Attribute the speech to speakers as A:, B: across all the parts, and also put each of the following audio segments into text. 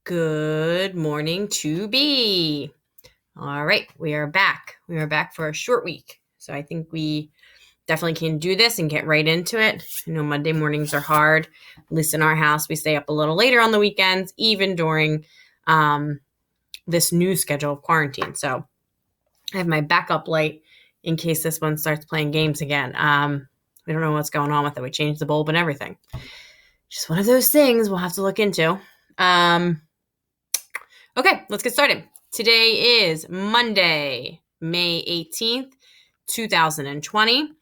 A: Good morning to be. All right, we are back. We are back for a short week. So I think we definitely can do this and get right into it. I know Monday mornings are hard. At least in our house, we stay up a little later on the weekends, even during this new schedule of quarantine. So I have my backup light in case this one starts playing games again. We don't know what's going on with it. We changed the bulb and everything. Just one of those things we'll have to look into. Okay, let's get started. Today is Monday, May 18th, 2020.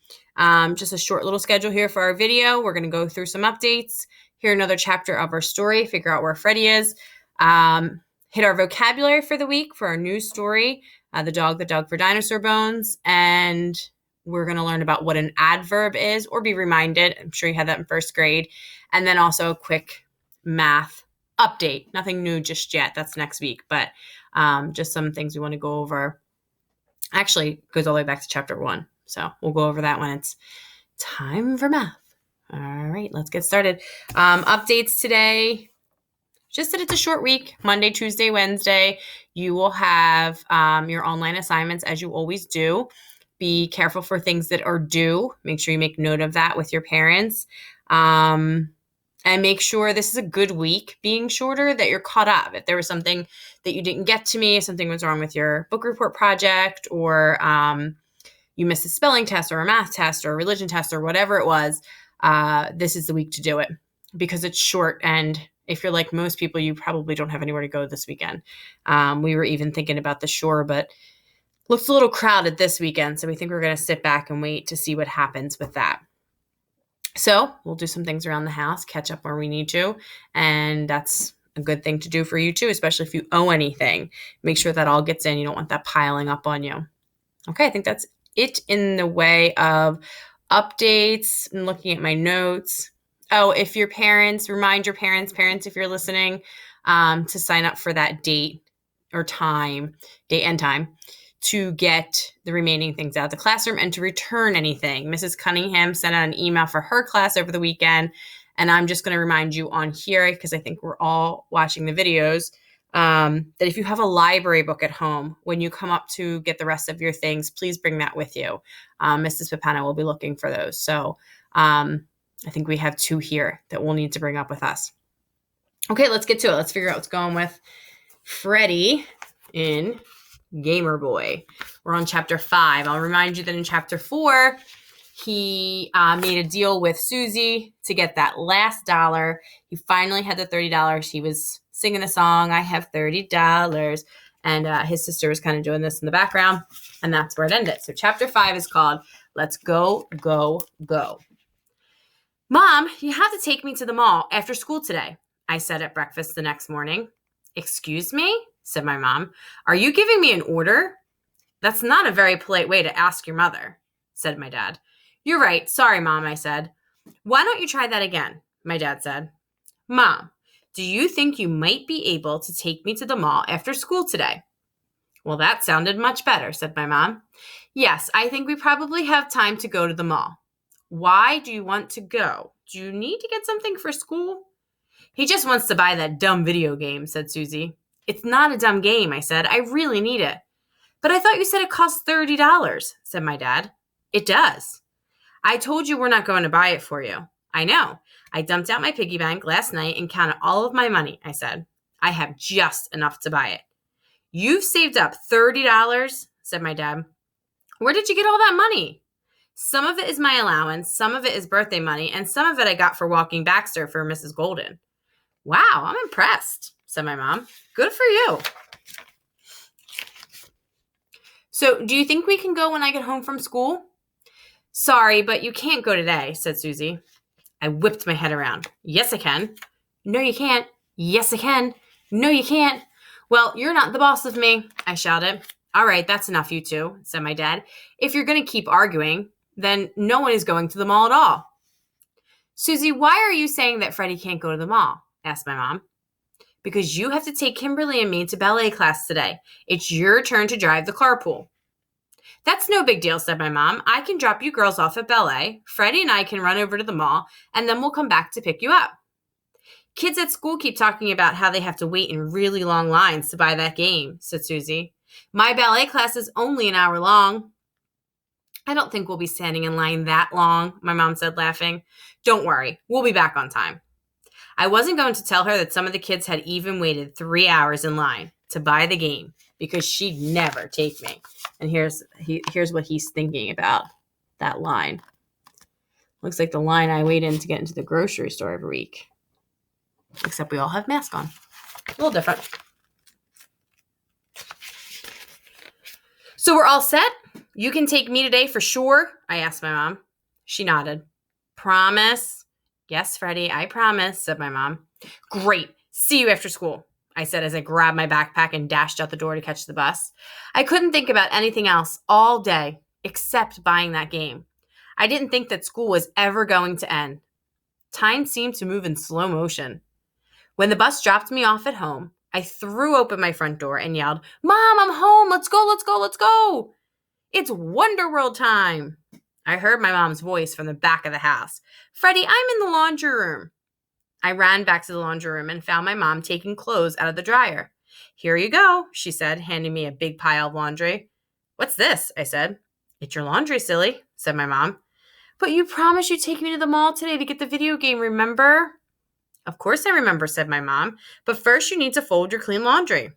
A: Just a short little schedule here for our video. We're going to go through some updates, hear another chapter of our story, figure out where Freddie is, hit our vocabulary for the week for our news story, the dog that dug for dinosaur bones, and we're going to learn about what an adverb is or be reminded. I'm sure you had that in first grade. And then also a quick math update. Nothing new just yet. That's next week, but just some things we want to go over. Actually, it goes all the way back to chapter 1. So we'll go over that when it's time for math. All right, let's get started. Updates today. Just that it's a short week, Monday, Tuesday, Wednesday. You will have your online assignments as you always do. Be careful for things that are due. Make sure you make note of that with your parents. And make sure this is a good week being shorter, that you're caught up. If there was something that you didn't get to me, if something was wrong with your book report project, or you missed a spelling test or a math test or a religion test or whatever it was, this is the week to do it because it's short. And if you're like most people, you probably don't have anywhere to go this weekend. We were even thinking about the shore, but looks a little crowded this weekend. So we think we're going to sit back and wait to see what happens with that. So we'll do some things around the house, catch up where we need to. And that's a good thing to do for you too, especially if you owe anything. Make sure that all gets in. You don't want that piling up on you. Okay, I think that's it in the way of updates and looking at my notes. Oh, if your parents, remind your parents, if you're listening, to sign up for that date and time, to get the remaining things out of the classroom and to return anything. Mrs. Cunningham sent out an email for her class over the weekend, and I'm just going to remind you on here, because I think we're all watching the videos, that if you have a library book at home, when you come up to get the rest of your things, please bring that with you. Mrs. Papana will be looking for those. So I think we have 2 here that we'll need to bring up with us. Okay, let's get to it. Let's figure out what's going with Freddie in Gamer Boy. We're on chapter 5. I'll remind you that in chapter 4, he made a deal with Susie to get that last dollar. He finally had the $30. He was singing a song, I have $30. And his sister was kind of doing this in the background. And that's where it ended. So chapter 5 is called Let's Go, Go, Go. Mom, you have to take me to the mall after school today, I said at breakfast the next morning. Excuse me? Said my mom. Are you giving me an order? That's not a very polite way to ask your mother, said my dad. You're right. Sorry, Mom, I said. Why don't you try that again? My dad said. Mom, do you think you might be able to take me to the mall after school today? Well, that sounded much better, said my mom. Yes, I think we probably have time to go to the mall. Why do you want to go? Do you need to get something for school? He just wants to buy that dumb video game, said Susie. It's not a dumb game, I said. I really need it. But I thought you said it cost $30, said my dad. It does. I told you we're not going to buy it for you. I know. I dumped out my piggy bank last night and counted all of my money, I said. I have just enough to buy it. You've saved up $30, said my dad. Where did you get all that money? Some of it is my allowance, some of it is birthday money, and some of it I got for walking Baxter for Mrs. Golden. Wow, I'm impressed, said my mom. Good for you. So, do you think we can go when I get home from school? Sorry, but you can't go today, said Susie. I whipped my head around. Yes, I can. No, you can't. Yes, I can. No, you can't. Well, you're not the boss of me, I shouted. All right, that's enough, you two, said my dad. If you're going to keep arguing, then no one is going to the mall at all. Susie, why are you saying that Freddie can't go to the mall? Asked my mom. Because you have to take Kimberly and me to ballet class today. It's your turn to drive the carpool. That's no big deal, said my mom. I can drop you girls off at ballet. Freddie and I can run over to the mall, and then we'll come back to pick you up. Kids at school keep talking about how they have to wait in really long lines to buy that game, said Susie. My ballet class is only an hour long. I don't think we'll be standing in line that long, my mom said, laughing. Don't worry, we'll be back on time. I wasn't going to tell her that some of the kids had even waited 3 hours in line to buy the game because she'd never take me. And here's what he's thinking about that line. Looks like the line I wait in to get into the grocery store every week. Except we all have masks on. A little different. So we're all set? You can take me today for sure? I asked my mom. She nodded. Promise? Yes, Freddie, I promise, said my mom. Great. See you after school, I said as I grabbed my backpack and dashed out the door to catch the bus. I couldn't think about anything else all day except buying that game. I didn't think that school was ever going to end. Time seemed to move in slow motion. When the bus dropped me off at home, I threw open my front door and yelled, Mom, I'm home. Let's go, let's go, let's go. It's Wonder World time. I heard my mom's voice from the back of the house. Freddie, I'm in the laundry room. I ran back to the laundry room and found my mom taking clothes out of the dryer. Here you go, she said, handing me a big pile of laundry. What's this? I said. It's your laundry, silly, said my mom. But you promised you'd take me to the mall today to get the video game, remember? Of course I remember, said my mom. But first you need to fold your clean laundry.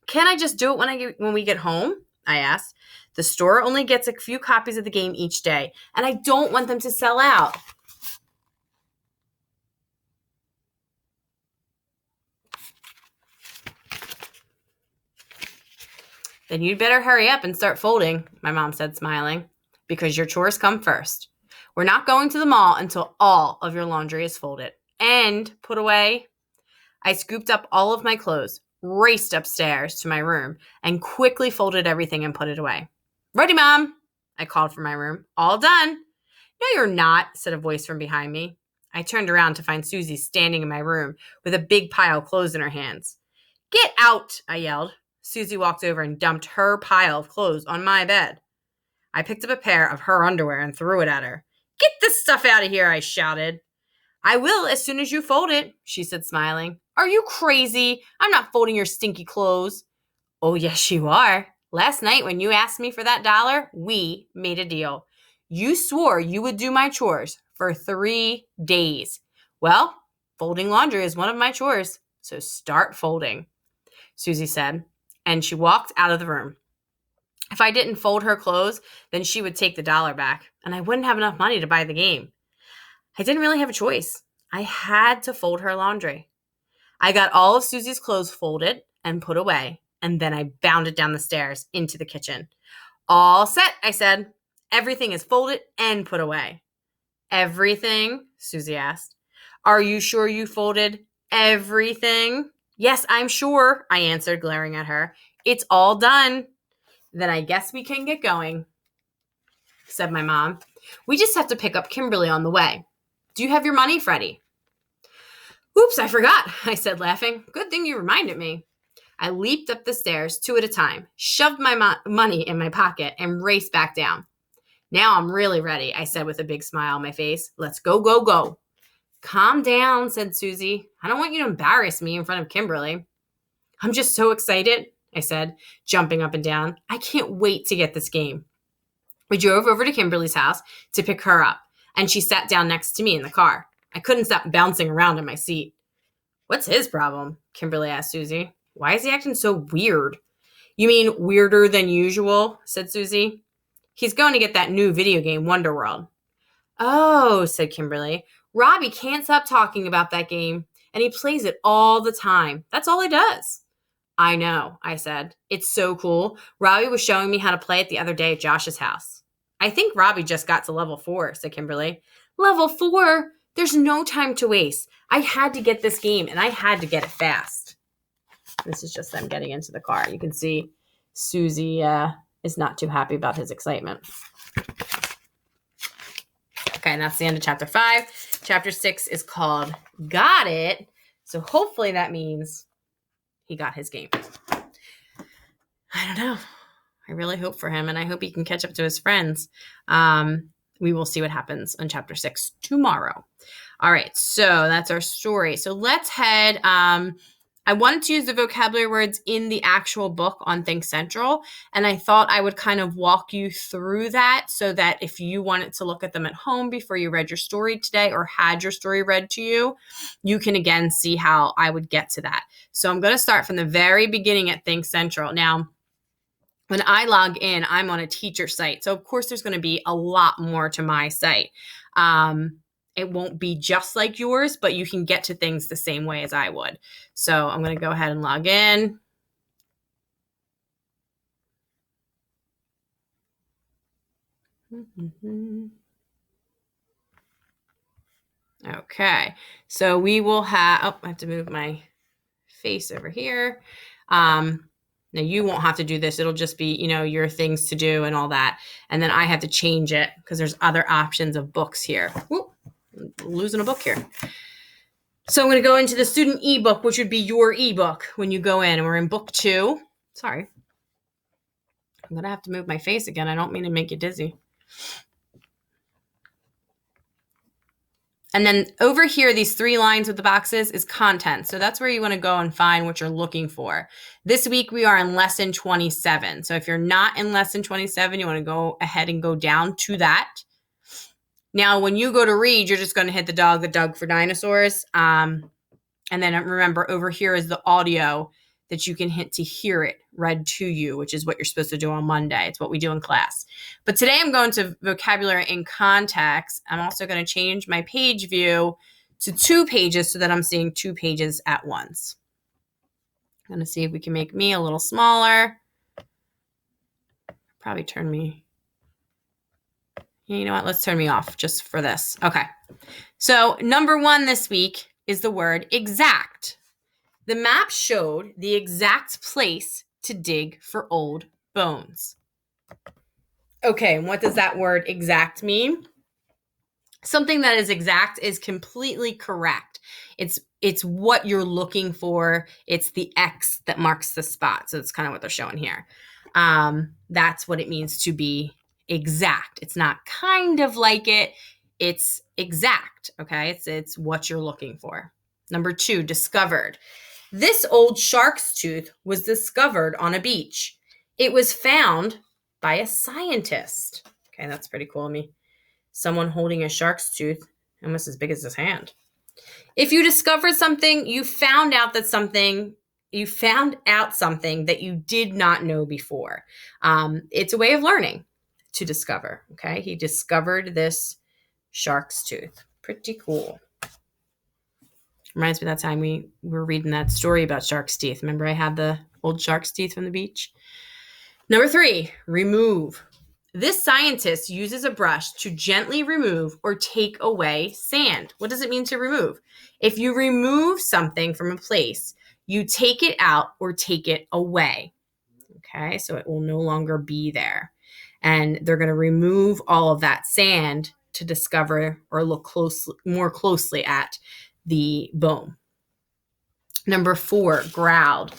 A: Can't I just do it when we get home? I asked. The store only gets a few copies of the game each day, and I don't want them to sell out. Then you'd better hurry up and start folding, my mom said, smiling, because your chores come first. We're not going to the mall until all of your laundry is folded and put away. I scooped up all of my clothes, raced upstairs to my room, and quickly folded everything and put it away. Ready, Mom, I called from my room. All done. No, you're not, said a voice from behind me. I turned around to find Susie standing in my room with a big pile of clothes in her hands. Get out, I yelled. Susie walked over and dumped her pile of clothes on my bed. I picked up a pair of her underwear and threw it at her. Get this stuff out of here, I shouted. I will as soon as you fold it, she said, smiling. Are you crazy? I'm not folding your stinky clothes. Oh, yes, you are. Last night when you asked me for that $1, we made a deal. You swore you would do my chores for 3 days. Well, folding laundry is one of my chores, so start folding, Susie said, and she walked out of the room. If I didn't fold her clothes, then she would take the $1 back, and I wouldn't have enough money to buy the game. I didn't really have a choice. I had to fold her laundry. I got all of Susie's clothes folded and put away, and then I bounded down the stairs into the kitchen. All set, I said. Everything is folded and put away. Everything? Susie asked. Are you sure you folded everything? Yes, I'm sure, I answered, glaring at her. It's all done. Then I guess we can get going, said my mom. We just have to pick up Kimberly on the way. Do you have your money, Freddie? Oops, I forgot, I said, laughing. Good thing you reminded me. I leaped up the stairs 2 at a time, shoved my money in my pocket, and raced back down. Now I'm really ready, I said with a big smile on my face. Let's go, go, go. Calm down, said Susie. I don't want you to embarrass me in front of Kimberly. I'm just so excited, I said, jumping up and down. I can't wait to get this game. We drove over to Kimberly's house to pick her up, and she sat down next to me in the car. I couldn't stop bouncing around in my seat. What's his problem? Kimberly asked Susie. Why is he acting so weird? You mean weirder than usual, said Susie. He's going to get that new video game, Wonder World. Oh, said Kimberly. Robbie can't stop talking about that game, and he plays it all the time. That's all he does. I know, I said. It's so cool. Robbie was showing me how to play it the other day at Josh's house. I think Robbie just got to level 4, said Kimberly. Level 4? There's no time to waste. I had to get this game, and I had to get it fast. This is just them getting into the car. You can see Susie is not too happy about his excitement. Okay, and that's the end of chapter 5. Chapter 6 is called Got It. So hopefully that means he got his game. I don't know. I really hope for him, and I hope he can catch up to his friends. we will see what happens in chapter 6 tomorrow. All right, so that's our story. So let's head. I wanted to use the vocabulary words in the actual book on Think Central, and I thought I would kind of walk you through that so that if you wanted to look at them at home before you read your story today or had your story read to you, you can again see how I would get to that. So I'm going to start from the very beginning at Think Central. Now, when I log in, I'm on a teacher site. So of course there's going to be a lot more to my site. It won't be just like yours, but you can get to things the same way as I would. So I'm going to go ahead and log in. Okay, so we will have, I have to move my face over here. Now you won't have to do this. It'll just be, your things to do and all that. And then I have to change it because there's other options of books here. Whoop, losing a book here. So I'm going to go into the student ebook, which would be your ebook when you go in. And we're in book 2. Sorry. I'm going to have to move my face again. I don't mean to make you dizzy. And then over here, these 3 lines with the boxes is content. So that's where you want to go and find what you're looking for. This week, we are in lesson 27. So if you're not in lesson 27, you want to go ahead and go down to that. Now, when you go to read, you're just going to hit the dog that dug for dinosaurs. And then remember, over here is the audio that you can hit to hear it read to you, which is what you're supposed to do on Monday. It's what we do in class. But today I'm going to vocabulary in context. I'm also going to change my page view to 2 pages so that I'm seeing 2 pages at once. I'm going to see if we can make me a little smaller. Probably turn me. You know what? Let's turn me off just for this. Okay. So number 1 this week is the word exact. The map showed the exact place to dig for old bones. Okay, and what does that word exact mean? Something that is exact is completely correct. It's what you're looking for. It's the X that marks the spot. So that's kind of what they're showing here. That's what it means to be exact. It's not kind of like it. It's exact, okay? It's what you're looking for. Number 2, discovered. This old shark's tooth was discovered on a beach. It was found by a scientist. Okay, that's pretty cool of me. Someone holding a shark's tooth, almost as big as his hand. If you discovered something, you found out something that you did not know before. It's a way of learning to discover. Okay, he discovered this shark's tooth. Pretty cool. Reminds me of that time we were reading that story about shark's teeth. Remember I had the old shark's teeth from the beach? Number 3, remove. This scientist uses a brush to gently remove or take away sand. What does it mean to remove? If you remove something from a place, you take it out or take it away. Okay, so it will no longer be there. And they're going to remove all of that sand to discover or look more closely at the bone. Number 4, growled.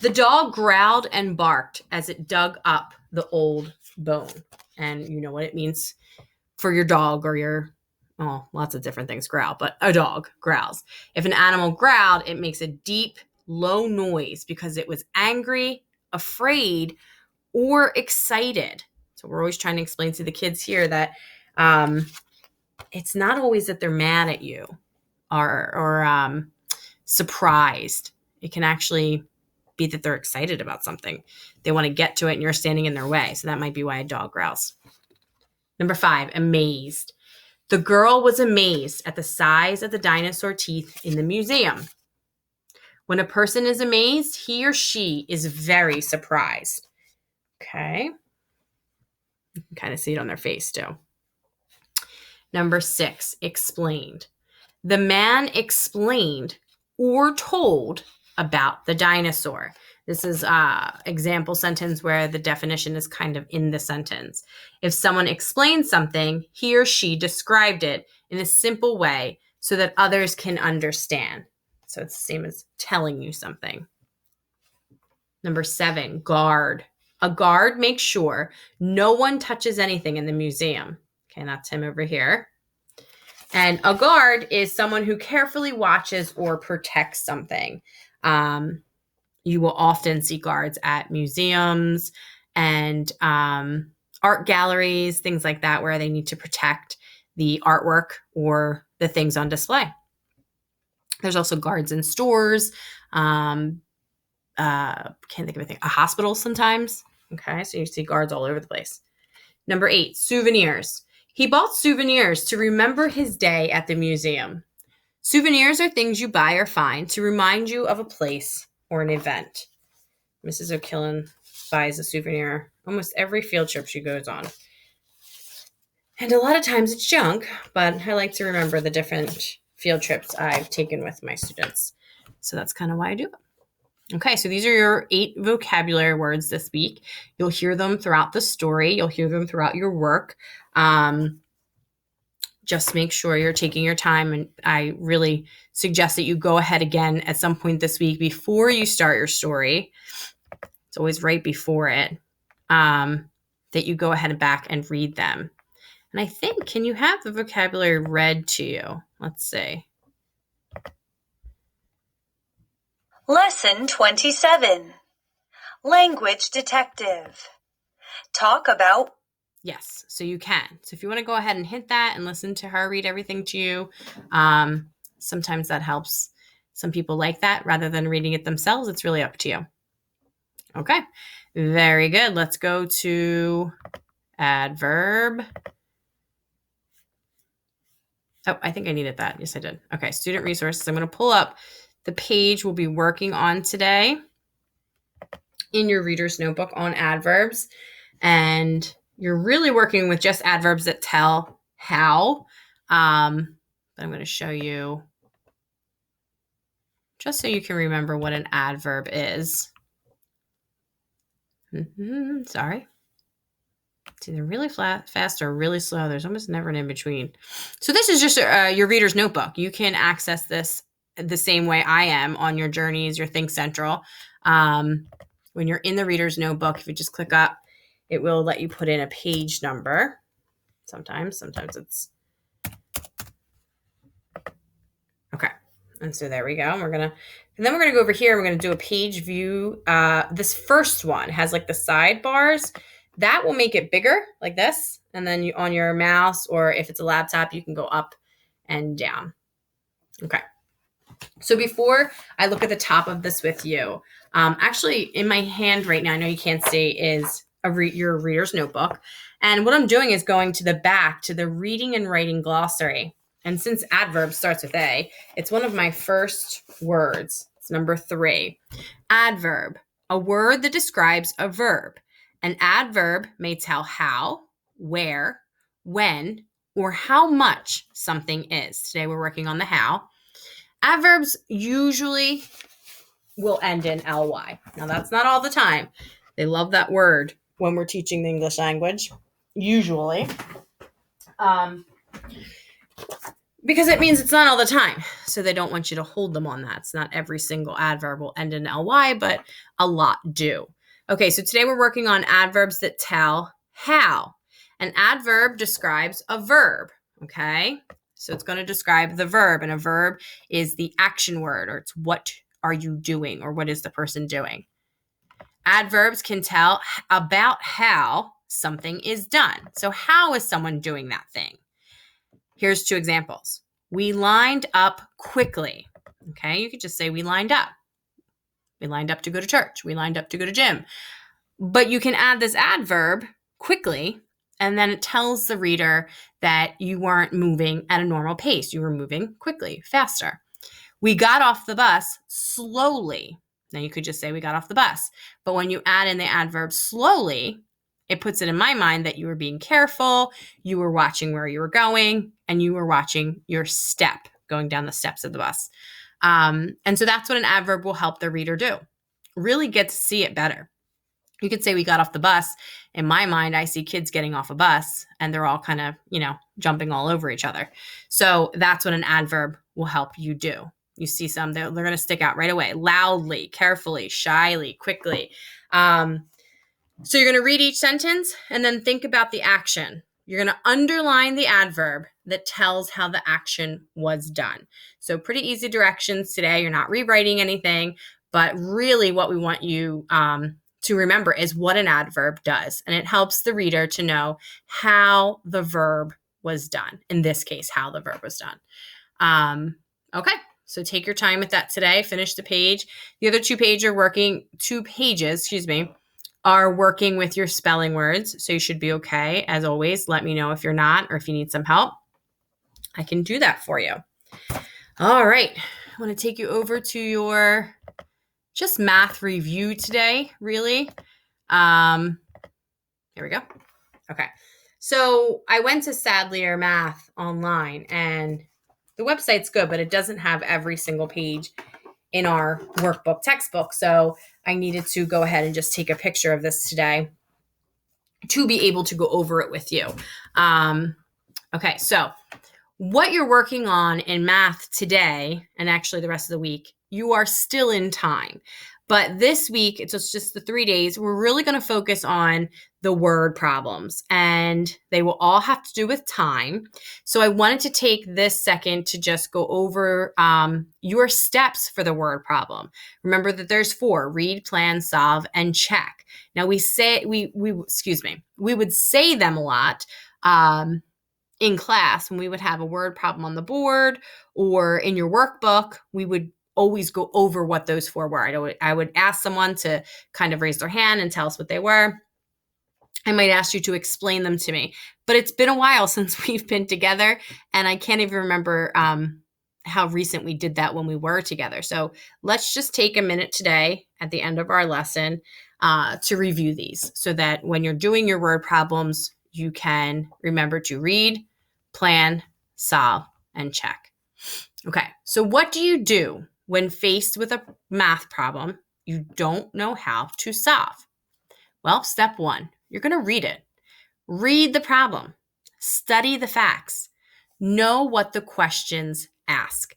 A: The dog growled and barked as it dug up the old bone. And you know what it means for your dog or lots of different things growl, but a dog growls. If an animal growled, it makes a deep, low noise because it was angry, afraid, or excited. So we're always trying to explain to the kids here that it's not always that they're mad at you or surprised. It can actually be that they're excited about something. They want to get to it and you're standing in their way. So that might be why a dog growls. Number 5, amazed. The girl was amazed at the size of the dinosaur teeth in the museum. When a person is amazed, he or she is very surprised. Okay. You can kind of see it on their face too. Number 6, explained. The man explained or told about the dinosaur. This is an example sentence where the definition is kind of in the sentence. If someone explains something, he or she described it in a simple way so that others can understand. So it's the same as telling you something. Number 7, guard. A guard makes sure no one touches anything in the museum. Okay, that's him over here. And a guard is someone who carefully watches or protects something. You will often see guards at museums and art galleries, things like that, where they need to protect the artwork or the things on display. There's also guards in stores. Can't think of anything. A hospital sometimes. Okay, so you see guards all over the place. Number 8, souvenirs. He bought souvenirs to remember his day at the museum. Souvenirs are things you buy or find to remind you of a place or an event. Mrs. O'Killen buys a souvenir almost every field trip she goes on. And a lot of times it's junk, but I like to remember the different field trips I've taken with my students. So that's kind of why I do it. Okay, so these are your 8 vocabulary words this week. You'll hear them throughout the story. You'll hear them throughout your work. Just make sure you're taking your time. And I really suggest that you go ahead again at some point this week before you start your story. It's always right before it, that you go ahead and back and read them. And I think, can you have the vocabulary read to you? Let's see.
B: Lesson 27. Language detective. Talk about.
A: Yes, so you can. So if you want to go ahead and hit that and listen to her read everything to you, sometimes that helps. Some people like that rather than reading it themselves. It's really up to you. Okay, very good. Let's go to adverb. Oh, I think I needed that. Yes, I did. Okay, student resources. I'm going to pull up the page we'll be working on today in your reader's notebook on adverbs. And you're really working with just adverbs that tell how. But I'm going to show you just so you can remember what an adverb is. Sorry. It's either really fast or really slow. There's almost never an in-between. So this is just your reader's notebook. You can access this the same way I am on your journeys, your Think Central. When you're in the reader's notebook, if you just click up, it will let you put in a page number. Sometimes it's okay. And so there we go. And then we're gonna go over here. We're gonna do a page view. This first one has like the sidebars. That will make it bigger, like this. And then you on your mouse, or if it's a laptop, you can go up and down. Okay. So before I look at the top of this with you, actually in my hand right now, I know you can't see, is your reader's notebook. And what I'm doing is going to the back to the reading and writing glossary. And since adverb starts with A, it's one of my first words. It's number 3. Adverb, a word that describes a verb. An adverb may tell how, where, when, or how much something is. Today we're working on the how. Adverbs usually will end in ly. Now that's not all the time. They love that word when we're teaching the English language, usually. Because it means it's not all the time. So they don't want you to hold them on that. It's not every single adverb will end in ly, but a lot do. Okay, so today we're working on adverbs that tell how. An adverb describes a verb, okay? So it's going to describe the verb, and a verb is the action word, or it's what are you doing, or what is the person doing. Adverbs can tell about how something is done. So how is someone doing that thing? Here's 2 examples. We lined up quickly. Okay, you could just say we lined up. We lined up to go to church. We lined up to go to gym. But you can add this adverb, quickly, and then it tells the reader that you weren't moving at a normal pace. You were moving quickly, faster. We got off the bus slowly. Now you could just say we got off the bus. But when you add in the adverb slowly, it puts it in my mind that you were being careful, you were watching where you were going, and you were watching your step going down the steps of the bus. And so that's what an adverb will help the reader do. Really get to see it better. You could say we got off the bus. In my mind, I see kids getting off a bus and they're all kind of, jumping all over each other. So that's what an adverb will help you do. You see some, they're going to stick out right away. Loudly, carefully, shyly, quickly. So you're going to read each sentence and then think about the action. you're going to underline the adverb that tells how the action was done. So pretty easy directions today. You're not rewriting anything, but really what we want you to remember is what an adverb does. And it helps the reader to know how the verb was done. In this case, how the verb was done. Okay, so take your time with that today. Finish the page. The other two pages, are working with your spelling words. So you should be okay. As always, let me know if you're not or if you need some help. I can do that for you. All right. I want to take you over to your just math review today, really. Here we go. Okay. So I went to Sadlier Math online, and the website's good, but it doesn't have every single page in our workbook textbook. So I needed to go ahead and just take a picture of this today to be able to go over it with you. Okay, so what you're working on in math today, and actually the rest of the week, you are still in time. But this week, it's just the 3 days, we're really going to focus on the word problems, and they will all have to do with time. So I wanted to take this second to just go over your steps for the word problem. Remember that there's 4: read, plan, solve, and check. Now we would say them a lot in class when we would have a word problem on the board or in your workbook. We would always go over what those 4 were. I would ask someone to kind of raise their hand and tell us what they were. I might ask you to explain them to me, but it's been a while since we've been together, and I can't even remember how recent we did that when we were together. So let's just take a minute today at the end of our lesson to review these so that when you're doing your word problems, you can remember to read, plan, solve, and check. Okay, so what do you do when faced with a math problem you don't know how to solve? Well, step 1, you're going to read it. Read the problem. Study the facts. Know what the questions ask.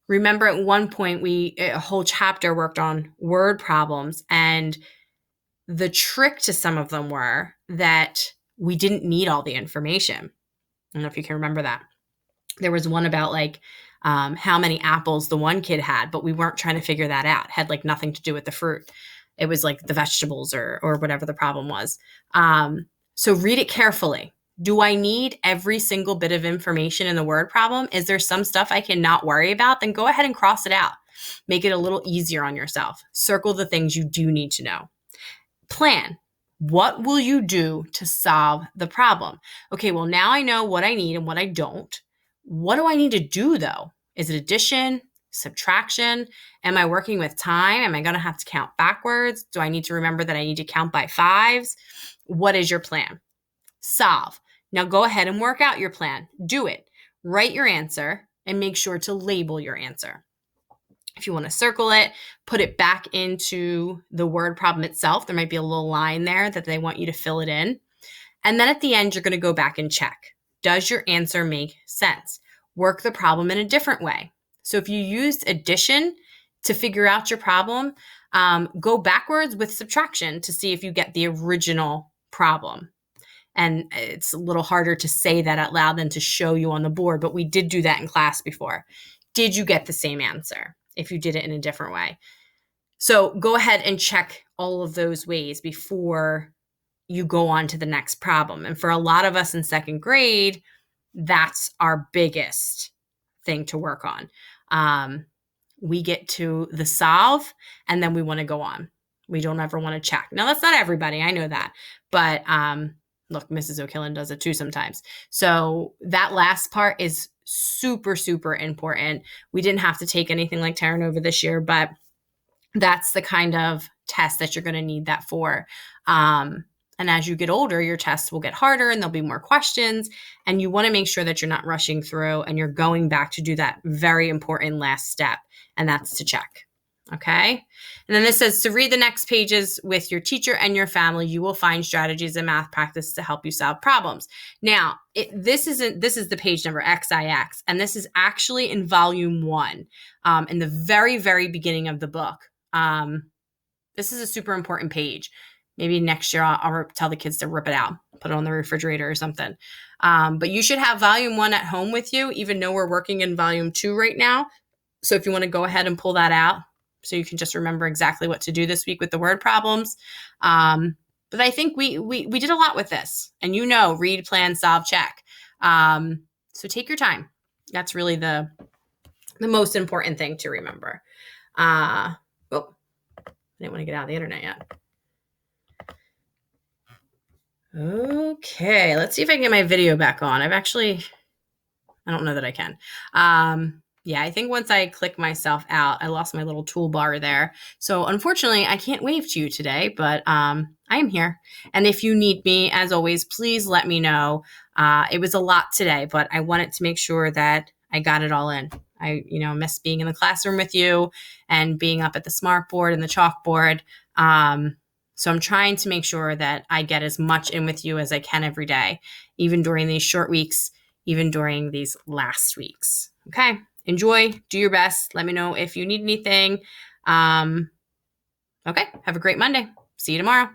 A: Remember, at one point, a whole chapter worked on word problems, and the trick to some of them were that we didn't need all the information. I don't know if you can remember that. There was one about how many apples the one kid had, but we weren't trying to figure that out. It had nothing to do with the fruit. It was the vegetables or whatever the problem was. So read it carefully. Do I need every single bit of information in the word problem? Is there some stuff I cannot worry about? Then go ahead and cross it out. Make it a little easier on yourself. Circle the things you do need to know. Plan. What will you do to solve the problem? Okay, well, now I know what I need and what I don't. What do I need to do, though? Is it addition, subtraction? Am I working with time? Am I going to have to count backwards? Do I need to remember that I need to count by 5s? What is your plan? Solve. Now go ahead and work out your plan. Do it. Write your answer and make sure to label your answer. If you want to circle it, put it back into the word problem itself. There might be a little line there that they want you to fill it in. And then at the end, you're going to go back and check. Does your answer make sense? Work the problem in a different way. So if you used addition to figure out your problem, go backwards with subtraction to see if you get the original problem. And it's a little harder to say that out loud than to show you on the board, but we did do that in class before. Did you get the same answer if you did it in a different way? So go ahead and check all of those ways before you go on to the next problem. And for a lot of us in second grade, that's our biggest thing to work on. We get to the solve and then we want to go on. We don't ever want to check. Now, that's not everybody. I know that. But look, Mrs. O'Killen does it too sometimes. So that last part is super, super important. We didn't have to take anything like Terra Nova this year, but that's the kind of test that you're going to need that for. And as you get older, your tests will get harder and there'll be more questions. And you want to make sure that you're not rushing through and you're going back to do that very important last step. And that's to check. Okay. And then this says to read the next pages with your teacher and your family. You will find strategies in math practice to help you solve problems. Now, this is the page number XIX, and this is actually in volume 1, in the very, very beginning of the book. This is a super important page. Maybe next year I'll tell the kids to rip it out. put it on the refrigerator or something. But you should have volume 1 at home with you, even though we're working in volume 2 right now. So if you want to go ahead and pull that out so you can just remember exactly what to do this week with the word problems. But I think we did a lot with this. And read, plan, solve, check. So take your time. That's really the most important thing to remember. I didn't want to get out of the internet yet. Okay, let's see if I can get my video back on. I don't know that I can. Yeah, I think once I click myself out, I lost my little toolbar there. So unfortunately, I can't wave to you today, but I am here. And if you need me, as always, please let me know. It was a lot today, but I wanted to make sure that I got it all in. I miss being in the classroom with you and being up at the smartboard and the chalkboard. So I'm trying to make sure that I get as much in with you as I can every day, even during these short weeks, even during these last weeks. Okay. Enjoy, do your best. Let me know if you need anything. Okay. Have a great Monday. See you tomorrow.